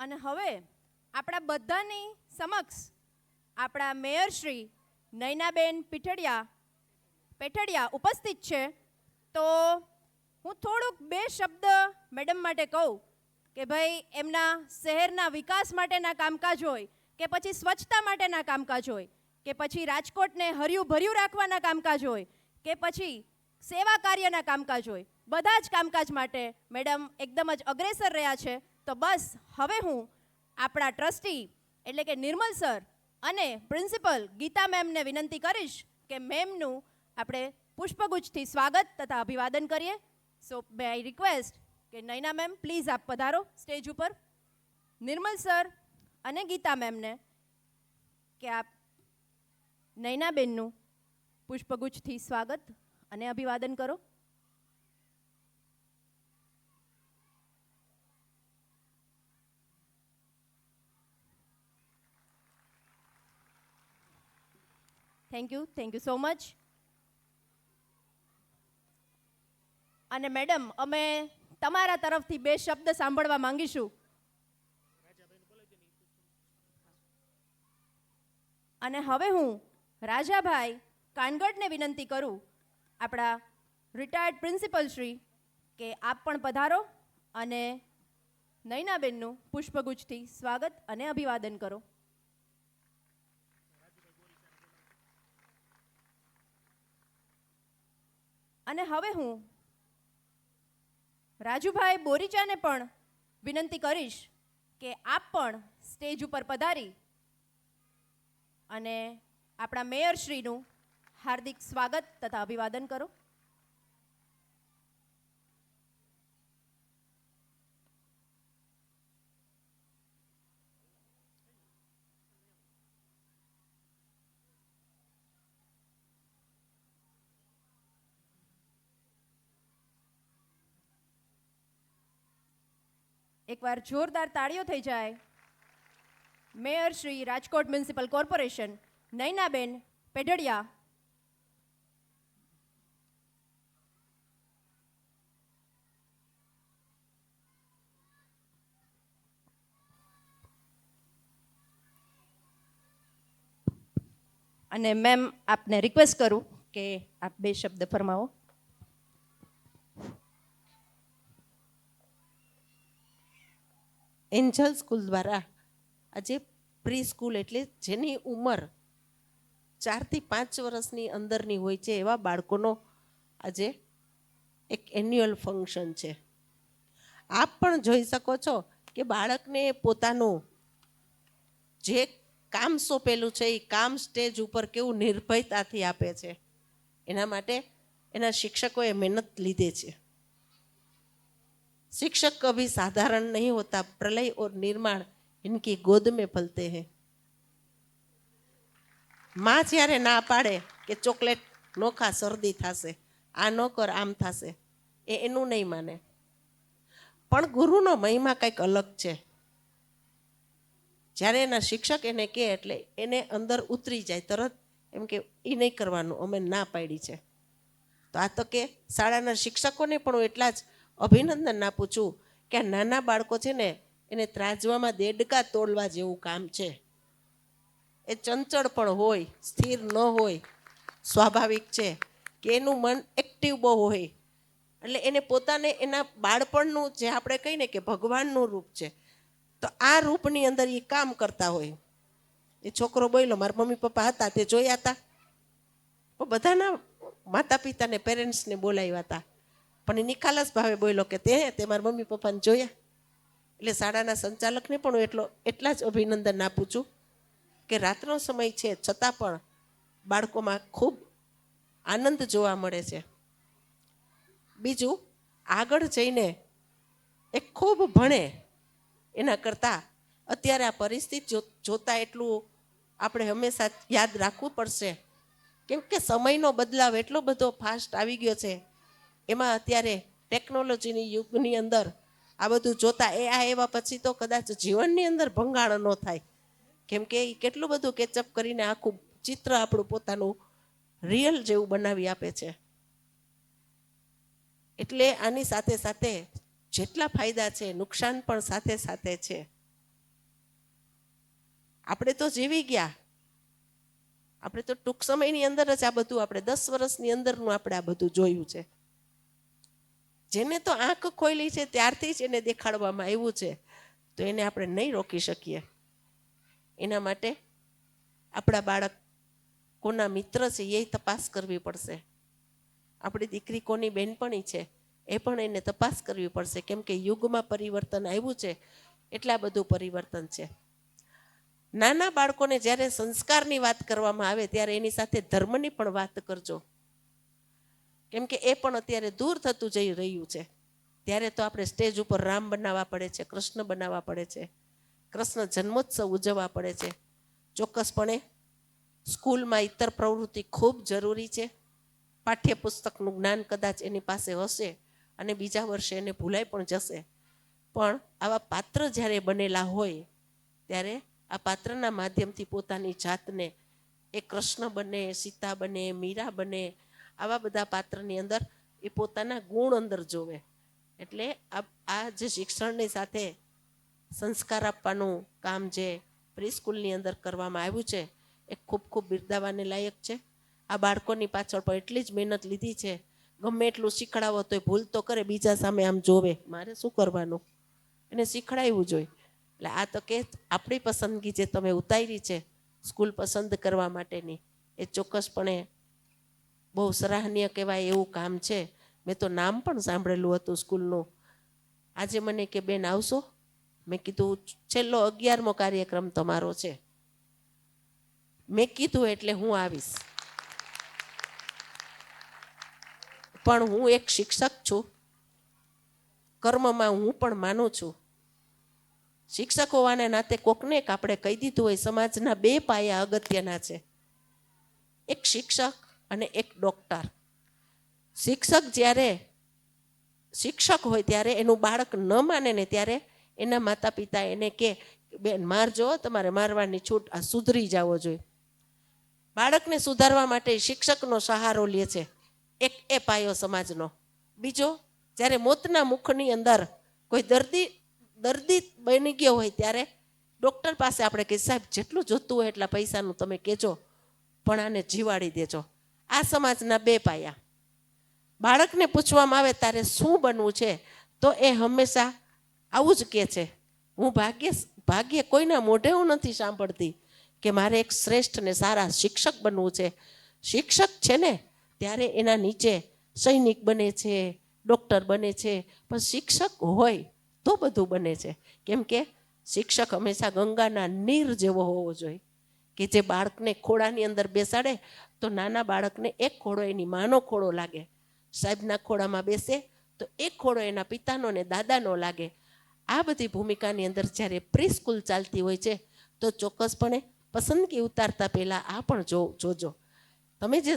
અને હવે આપણા બધાની સમક્ષ આપણા મેયર શ્રી નયનાબેન પેઠડિયા ઉપસ્થિત છે. તો હું થોડુંક બે શબ્દ મેડમ માટે કહું કે ભાઈ એમના શહેરના વિકાસ માટેના કામકાજ હોય કે પછી સ્વચ્છતા માટેના કામકાજ હોય કે પછી રાજકોટને હર્યું ભર્યું રાખવાના કામકાજ હોય કે પછી સેવા કાર્યના કામકાજ હોય, બધા જ કામકાજ માટે મેડમ એકદમ જ અગ્રેસર રહ્યા છે. તો બસ હવે હું આપણા ટ્રસ્ટી એટલે કે નિર્મલ સર અને પ્રિન્સિપલ ગીતા મેમને વિનંતી કરીશ કે મેમનું આપણે પુષ્પગુચ્છથી સ્વાગત તથા અભિવાદન કરીએ. સો મે આઈ રિક્વેસ્ટ કે નયના મેમ પ્લીઝ આપ પધારો સ્ટેજ ઉપર. નિર્મલ સર અને ગીતા મેમને કે આપ નયનાબેનનું પુષ્પગુચ્છથી સ્વાગત અને અભિવાદન કરો. Thank you so much. અને મેડમ અમે તમારા તરફથી બે શબ્દ સાંભળવા માંગીશું. અને હવે હું રાજાભાઈ કાનગડને વિનંતી કરું, આપણા રિટાયર્ડ પ્રિન્સિપલ શ્રી, કે આપ પણ પધારો અને નયનાબેનનું પુષ્પગુચ્છથી સ્વાગત અને અભિવાદન કરો. અને હવે હું રાજુભાઈ બોરીચાને પણ વિનંતી કરીશ કે આપ પણ સ્ટેજ ઉપર પધારી અને આપણા મેયર શ્રીનું હાર્દિક સ્વાગત તથા અભિવાદન કરો. એકવાર જોરદાર તાળીઓ થઈ જાય mayor Shri Rajkot municipal corporation Nayanaben Pedhadiya. અને મેમ આપને રિક્વેસ્ટ કરું કે આપ બે શબ્દ ફરમાવો. એન્જલ સ્કૂલ દ્વારા આજે પ્રી સ્કૂલ એટલે જેની ઉંમર 4 થી 5 વર્ષની અંદરની હોય છે એવા બાળકોનો આજે એક એન્યુઅલ ફંક્શન છે. આપ પણ જોઈ શકો છો કે બાળકને પોતાનું જે કામ સોંપેલું છે એ કામ સ્ટેજ ઉપર કેવું નિર્ભયતાથી આપે છે. એના માટે એના શિક્ષકોએ મહેનત લીધે છે. शिक्षक कभी साधारण नहीं होता, प्रलय और निर्माण इनकी गोद में पलते हैं. માં જ્યારે ના પાડે કે ચોકલેટ નો ખા શરદી થશે, આ ન કર આમ થશે, એનું નહીં માને. પણ ગુરુનો મહિમા કંઈક અલગ છે. જ્યારે એના શિક્ષક એને કહે એટલે એને અંદર ઉતરી જાય તરત, એમ કે એ નહીં કરવાનું, અમે ના પાડી છે. તો આ તો કે શાળાના શિક્ષકોને પણ હું એટલા જ અભિનંદન આપું છું કે આ નાના બાળકો છે ને એને ત્રાજવામાં દેડકા તોડવા જેવું કામ છે. એ ચંચળ પણ હોય, સ્થિર ન હોય, સ્વાભાવિક છે કે એનું મન એક્ટિવ બહુ હોય. એટલે એને પોતાને એના બાળપણનું જે આપણે કહીને કે ભગવાનનું રૂપ છે, તો આ રૂપની અંદર એ કામ કરતા હોય. એ છોકરો બોલ્યો મારા મમ્મી પપ્પા હતા તે જોયા હતા, બધાના માતા પિતાને પેરેન્ટ્સને બોલાવ્યા હતા, પણ એ નિખાલસ ભાવે બોલ્યો કે તે મારા મમ્મી પપ્પાને જોયા. એટલે શાળાના સંચાલકને પણ હું એટલા જ અભિનંદન આપું છું કે રાતનો સમય છે છતાં પણ બાળકોમાં ખૂબ આનંદ જોવા મળે છે. બીજું, આગળ જઈને એ ખૂબ ભણે એના કરતાં અત્યારે આ પરિસ્થિતિ જોતા એટલું આપણે હંમેશા યાદ રાખવું પડશે, કેમ કે સમયનો બદલાવ એટલો બધો ફાસ્ટ આવી ગયો છે. એમાં અત્યારે ટેકનોલોજીની યુગની અંદર આ બધું જોતા એ એવા પછી તો કદાચ જીવનની અંદર ભંગાણ ન થાય, કેમ કે એ કેટલું બધું કેચઅપ કરીને આખું ચિત્ર આપણું પોતાનું રિયલ જેવું બનાવી આપે છે. એટલે આની સાથે સાથે જેટલા ફાયદા છે નુકસાન પણ સાથે સાથે છે. આપણે તો જીવી ગયા, આપણે તો ટૂંક સમયની અંદર જ આ બધું, આપણે 10 વર્ષની અંદરનું આપણે આ બધું જોયું છે. જેને તો આંખ ખોલી છે ત્યારથી જ એને દેખાડવામાં આવ્યું છે, તો એને આપણે નહીં રોકી શકીએ. એના માટે આપણા બાળક કોના મિત્ર છે એ તપાસ કરવી પડશે. આપણી દીકરી કોની બેનપણી છે એ પણ એને તપાસ કરવી પડશે, કેમ કે યુગમાં પરિવર્તન આવ્યું છે, એટલા બધું પરિવર્તન છે. નાના બાળકોને જ્યારે સંસ્કારની વાત કરવામાં આવે ત્યારે એની સાથે ધર્મની પણ વાત કરજો, કેમ કે એ પણ અત્યારે દૂર થતું જઈ રહ્યું છે. ત્યારે તો આપણે સ્ટેજ ઉપર રામ બનાવવા પડે છે, કૃષ્ણ બનાવવા પડે છે, કૃષ્ણ જન્મોત્સવ ઉજવવા પડે છે. ચોક્કસપણે સ્કૂલમાં ઇતર પ્રવૃત્તિ ખૂબ જરૂરી છે. પાઠ્યપુસ્તકનું જ્ઞાન કદાચ એની પાસે હશે અને બીજા વર્ષે એને ભૂલાઈ પણ જશે, પણ આવા પાત્ર જ્યારે બનેલા હોય ત્યારે આ પાત્રના માધ્યમથી પોતાની જાતને એ કૃષ્ણ બને, સીતા બને, મીરા બને, આવા બધા પાત્રની અંદર એ પોતાના ગુણ અંદર જોવે. એટલે આ જે શિક્ષણની સાથે સંસ્કાર આપવાનું કામ જે પ્રીસ્કૂલની અંદર કરવામાં આવ્યું છે એ ખૂબ ખૂબ બિરદાવવાને લાયક છે. આ બાળકોની પાછળ પણ એટલી જ મહેનત લીધી છે. ગમે એટલું શીખડાવો તોય ભૂલ તો કરે, બીજા સામે આમ જોવે, મારે શું કરવાનું, એને શીખડાવવું જોઈએ. એટલે આ તો કે આપણી પસંદગી જે તમે ઉતારી છે સ્કૂલ પસંદ કરવા માટેની, એ ચોક્કસપણે બહુ સરાહનીય કહેવાય એવું કામ છે. મેં તો નામ પણ સાંભળેલું હતું સ્કૂલનું. આજે મને કે બેન આવશો? મેં કીધું છેલ્લો 11મો કાર્યક્રમ તમારો છે. મેં કીધું એટલે હું આવીશ, પણ હું એક શિક્ષક છું, કર્મમાં હું પણ માનું છું. શિક્ષક હોવાને નાતે કોકને આપણે કહી દીધું હોય, સમાજના 2 પાયા અગત્યના છે, એક શિક્ષક અને એક ડૉક્ટર. શિક્ષક જ્યારે શિક્ષક હોય ત્યારે એનું બાળક ન માને ને ત્યારે એના માતા પિતા એને કે બેન મારજો, તમારે મારવાની છૂટ, આ સુધરી જવો જોઈએ. બાળકને સુધારવા માટે શિક્ષકનો સહારો લે છે, એક એ પાયો સમાજનો. બીજો, જ્યારે મોતના મુખની અંદર કોઈ દર્દી બની ગયો હોય ત્યારે ડૉક્ટર પાસે આપણે કહીએ સાહેબ જેટલું જોતું હોય એટલા પૈસાનું તમે કહેજો, પણ આને જીવાડી દેજો. આ સમાજના 2 પાયા. બાળકને પૂછવામાં આવે તારે શું બનવું છે તો એ હંમેશા આવું જ કહે છે, હું ભાગ્યે કોઈના મોઢે હું નથી સાંભળતી કે મારે એક શ્રેષ્ઠ ને સારા શિક્ષક બનવું છે. શિક્ષક છે ને ત્યારે એના નીચે સૈનિક બને છે, ડૉક્ટર બને છે, પણ શિક્ષક હોય તો બધું બને છે. કેમ કે શિક્ષક હંમેશા ગંગાના નીર જેવો હોવો જોઈએ કે જે બાળકને ખોળાની અંદર બેસાડે તો નાના બાળકને એક ખોળો એની માનો ખોળો લાગે, સાહેબના ખોળામાં બેસે તો એક ખોળો એના પિતાનો ને દાદાનો લાગે. આ બધી ભૂમિકાની અંદર જ્યારે પ્રી-સ્કૂલ ચાલતી હોય છે તો ચોક્કસપણે પસંદગી ઉતારતા પહેલાં આ પણ જોજો. તમે જે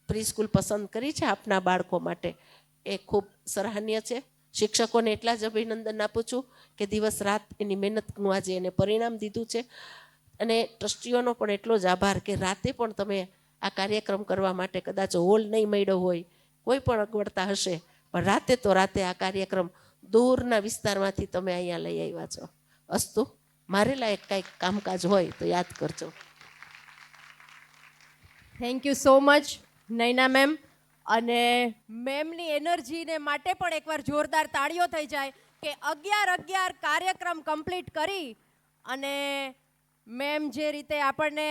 પ્રી-સ્કૂલ પસંદ કરી છે આપના બાળકો માટે એ ખૂબ સરાહનીય છે. શિક્ષકોને એટલા જ અભિનંદન આપું છું કે દિવસ રાત એની મહેનતનું આજે એને પરિણામ દીધું છે, અને ટ્રસ્ટીઓનો પણ એટલો જ આભાર કે રાતે પણ તમે આ કાર્યક્રમ કરવા માટે, કદાચ હોલ નહીં મળ્યો હોય, કોઈ પણ અગવડતા હશે, પણ રાતે તો રાતે આ કાર્યક્રમ દૂરના વિસ્તારમાંથી તમે અહીંયા લઈ આવ્યા છો. અસ્તુ, મારે લાયક કાંઈક કામકાજ હોય તો યાદ કરજો. Thank you so much Naina ma'am. અને મેમની એનર્જીને માટે પણ એકવાર જોરદાર તાળીઓ થઈ જાય કે 11 કાર્યક્રમ કમ્પ્લીટ કરી અને મેમ જે રીતે આપણને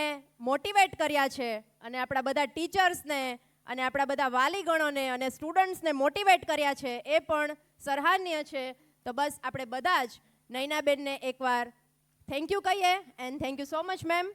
મોટિવેટ કર્યા છે અને આપણા બધા ટીચર્સને અને આપણા બધા વાલીગણોને અને સ્ટુડન્ટ્સને મોટિવેટ કર્યા છે એ પણ સરાહનીય છે. તો બસ આપણે બધા જ નૈનાબેનને એકવાર થેન્ક યુ કહીએ. And thank you so much ma'am.